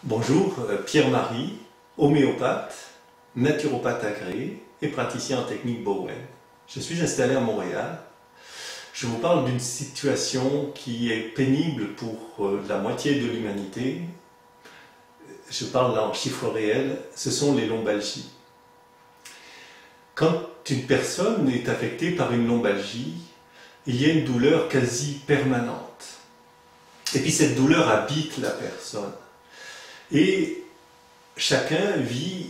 Bonjour, Pierre-Marie, homéopathe, naturopathe agréé et praticien en technique Bowen. Je suis installé à Montréal. Je vous parle d'une situation qui est pénible pour la moitié de l'humanité. Je parle là en chiffres réels, ce sont les lombalgies. Quand une personne est affectée par une lombalgie, il y a une douleur quasi permanente. Et puis cette douleur habite la personne. Et chacun vit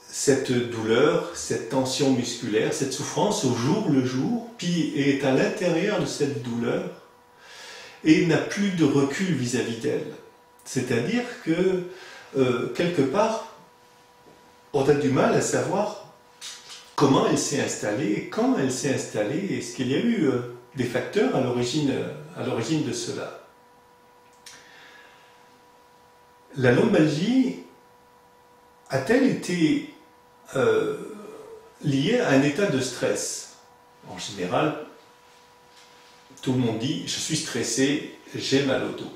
cette douleur, cette tension musculaire, cette souffrance au jour le jour, puis est à l'intérieur de cette douleur et n'a plus de recul vis-à-vis d'elle. C'est-à-dire que, quelque part, on a du mal à savoir comment elle s'est installée, quand elle s'est installée, est-ce qu'il y a eu des facteurs à l'origine de cela. La lombalgie a-t-elle été liée à un état de stress? En général, tout le monde dit « je suis stressé, j'ai mal au dos ».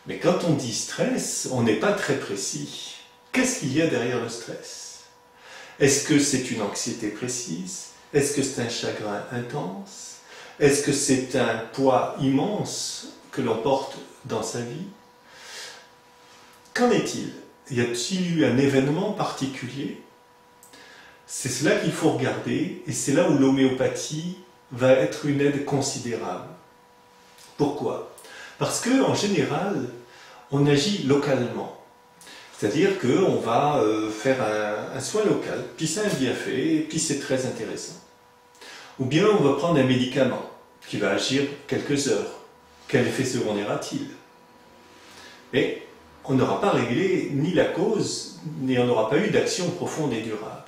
Mais quand on dit stress, on n'est pas très précis. Qu'est-ce qu'il y a derrière le stress? Est-ce que c'est une anxiété précise? Est-ce que c'est un chagrin intense? Est-ce que c'est un poids immense que l'on porte dans sa vie? Qu'en est-il? Y a-t-il eu un événement particulier? C'est cela qu'il faut regarder et c'est là où l'homéopathie va être une aide considérable. Pourquoi? Parce qu'en général, on agit localement. C'est-à-dire qu'on va faire un soin local, puis c'est un bienfait, et puis c'est très intéressant. Ou bien on va prendre un médicament qui va agir quelques heures. Quel effet secondaire a-t-il? Mais on n'aura pas réglé ni la cause, ni on n'aura pas eu d'action profonde et durable.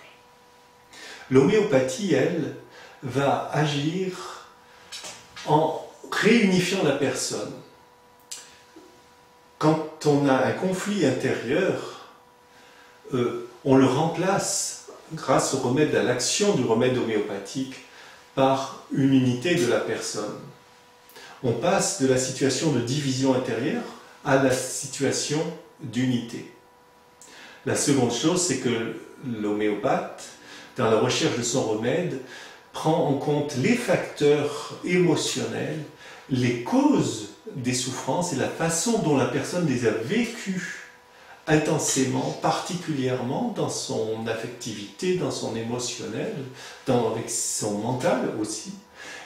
L'homéopathie, elle, va agir en réunifiant la personne. Quand on a un conflit intérieur, on le remplace, grâce au remède, à l'action du remède homéopathique, par une unité de la personne. On passe de la situation de division intérieure à la situation d'unité. La seconde chose, c'est que l'homéopathe, dans la recherche de son remède, prend en compte les facteurs émotionnels, les causes des souffrances et la façon dont la personne les a vécues intensément, particulièrement dans son affectivité, dans son émotionnel, avec son mental aussi,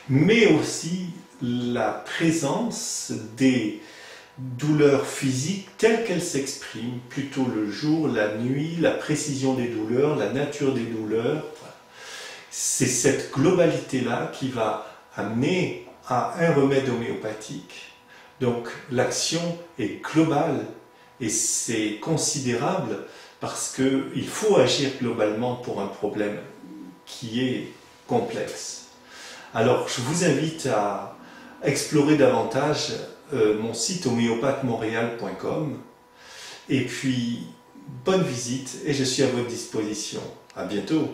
mais aussi la présence des douleurs physiques telles qu'elles s'expriment, plutôt le jour, la nuit, la précision des douleurs, la nature des douleurs. C'est cette globalité-là qui va amener à un remède homéopathique. Donc l'action est globale et c'est considérable parce qu'il faut agir globalement pour un problème qui est complexe. Alors je vous invite à explorer davantage mon site homéopathemontréal.com et puis bonne visite et je suis à votre disposition. À bientôt.